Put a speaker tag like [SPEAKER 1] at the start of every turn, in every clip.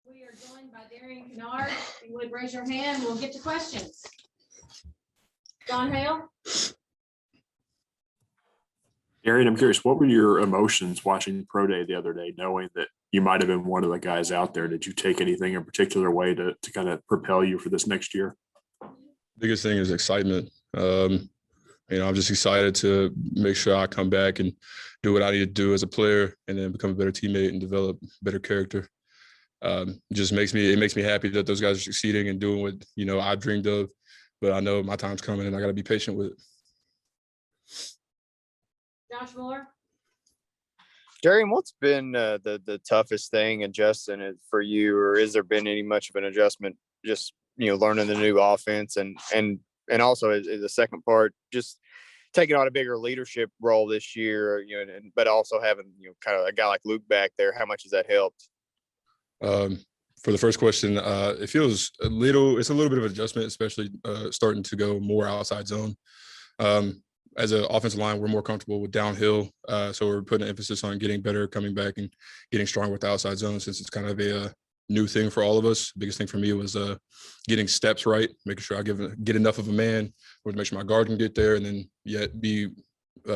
[SPEAKER 1] We are joined by Darian Kinnard. If you would raise your hand, we'll get to questions. John Hale.
[SPEAKER 2] Darian, I'm curious, what were your emotions watching Pro Day the other day, knowing that you might have been one of the guys out there? Did you take anything in particular way to kind of propel you for this next year?
[SPEAKER 3] Biggest thing is excitement. I'm just excited to make sure I come back and do what I need to do as a player and then become a better teammate and develop better character. It makes me happy that those guys are succeeding and doing what, I dreamed of, but I know my time's coming and I got to be patient with it.
[SPEAKER 1] Josh Moore.
[SPEAKER 4] Darian, what's been the toughest thing adjusting it for you, or has there been any much of an adjustment, just, learning the new offense and also as the second part, just taking on a bigger leadership role this year, but also having, kind of a guy like Luke back there, how much has that helped?
[SPEAKER 3] For the first question, it's a little bit of an adjustment, especially starting to go more outside zone. As an offensive line, we're more comfortable with downhill. So we're putting an emphasis on getting better, coming back and getting stronger with the outside zone, since it's kind of a new thing for all of us. Biggest thing for me was getting steps right, making sure I get enough of a man, or to make sure my guard can get there, and then yet be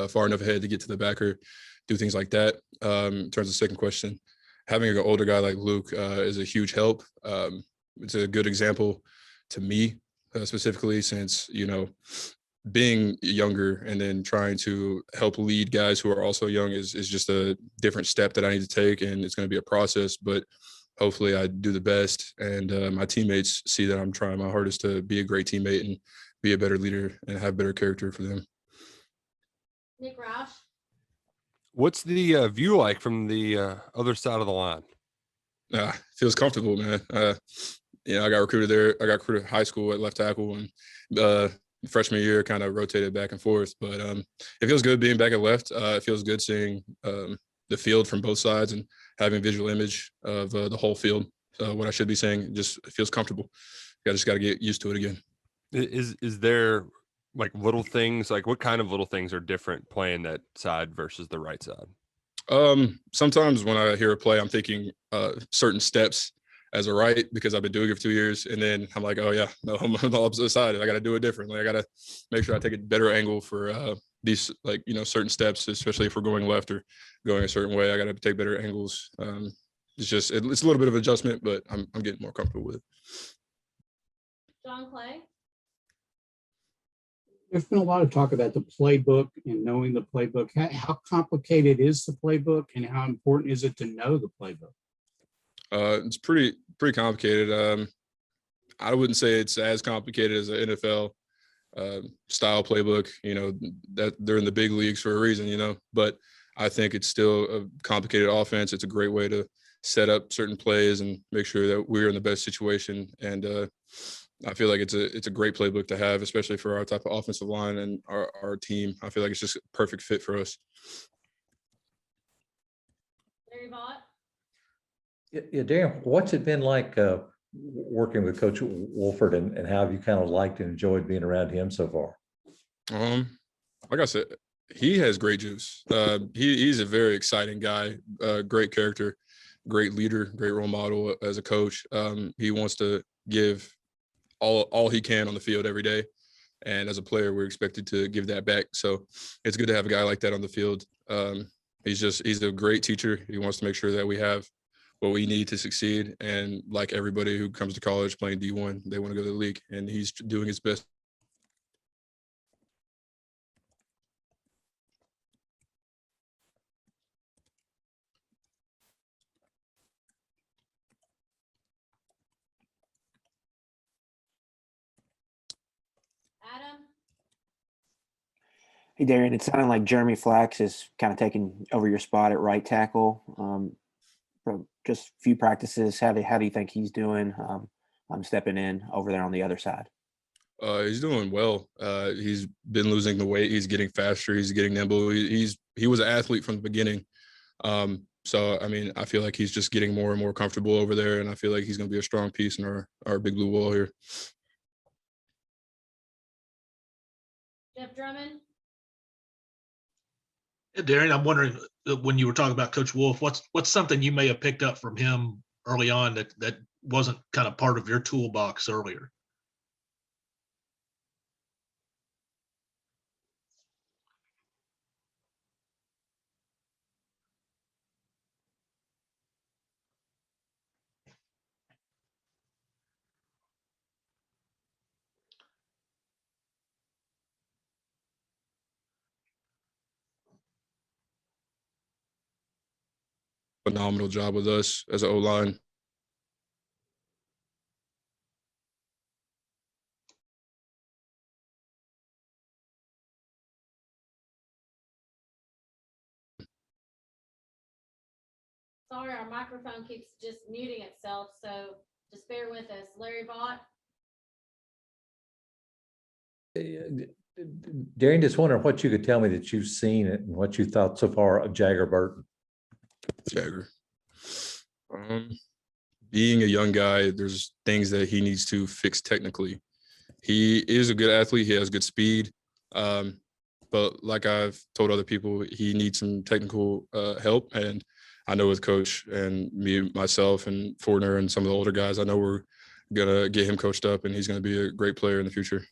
[SPEAKER 3] far enough ahead to get to the backer, do things like that. In terms of the second question, having an older guy like Luke is a huge help. It's a good example to me specifically, since, being younger and then trying to help lead guys who are also young is just a different step that I need to take, and it's going to be a process, but hopefully I do the best, and my teammates see that I'm trying my hardest to be a great teammate and be a better leader and have better character for them.
[SPEAKER 1] Nick Roush.
[SPEAKER 5] What's the view like from the other side of the line?
[SPEAKER 3] Feels comfortable, man. I got recruited there. I got recruited high school at left tackle, and freshman year kind of rotated back and forth, but it feels good being back at left. It feels good seeing the field from both sides and having visual image of the whole field. What I should be saying, just it feels comfortable. I just got to get used to it again.
[SPEAKER 5] Is there like little things, like what kind of little things are different playing that side versus the right side?
[SPEAKER 3] Sometimes when I hear a play, I'm thinking certain steps as a right, because I've been doing it for 2 years, and then I'm like, oh yeah, no, I'm on the opposite side. I got to do it differently. I got to make sure I take a better angle for these, certain steps, especially if we're going left or going a certain way. I got to take better angles. It's a little bit of adjustment, but I'm getting more comfortable with it.
[SPEAKER 1] John Clay.
[SPEAKER 6] There's been a lot of talk about the playbook and knowing the playbook. How complicated is the playbook, and how important is it to know the playbook? It's
[SPEAKER 3] pretty complicated. I wouldn't say it's as complicated as an NFL style playbook. That they're in the big leagues for a reason. But I think it's still a complicated offense. It's a great way to set up certain plays and make sure that we're in the best situation. And I feel like it's a great playbook to have, especially for our type of offensive line and our team. I feel like it's just a perfect fit for us.
[SPEAKER 1] Larry Vaught.
[SPEAKER 7] Yeah, Darian, what's it been like working with Coach Wolford, and how have you kind of liked and enjoyed being around him so far?
[SPEAKER 3] Like I said, he has great juice. He's a very exciting guy, great character, great leader, great role model as a coach. He wants to give all he can on the field every day, and as a player, we're expected to give that back. So it's good to have a guy like that on the field. He's a great teacher. He wants to make sure that we have what we need to succeed. And like everybody who comes to college playing D1, they want to go to the league, and he's doing his best.
[SPEAKER 1] Adam.
[SPEAKER 8] Hey, Darian, it sounded like Jeremy Flax is kind of taking over your spot at right tackle. From just a few practices, how do you think he's doing? I'm stepping in over there on the other side.
[SPEAKER 3] He's doing well. He's been losing the weight. He's getting faster. He's getting nimble. He was an athlete from the beginning. So, I feel like he's just getting more and more comfortable over there, and I feel like he's going to be a strong piece in our big blue wall here.
[SPEAKER 1] Jeff Drummond.
[SPEAKER 9] Darian, I'm wondering, when you were talking about Coach Wolf, what's something you may have picked up from him early on that wasn't kind of part of your toolbox earlier?
[SPEAKER 3] Phenomenal job with us as an O-line.
[SPEAKER 1] Sorry, our microphone keeps just muting itself, so just bear with us. Larry Vaught?
[SPEAKER 7] Darian, just wondering what you could tell me that you've seen and what you thought so far of Jagger Burton.
[SPEAKER 3] Jagger. Being a young guy, there's things that he needs to fix technically. He is a good athlete. He has good speed. But like I've told other people, he needs some technical help. And I know with Coach and me, myself, and Fortner and some of the older guys, I know we're going to get him coached up, and he's going to be a great player in the future.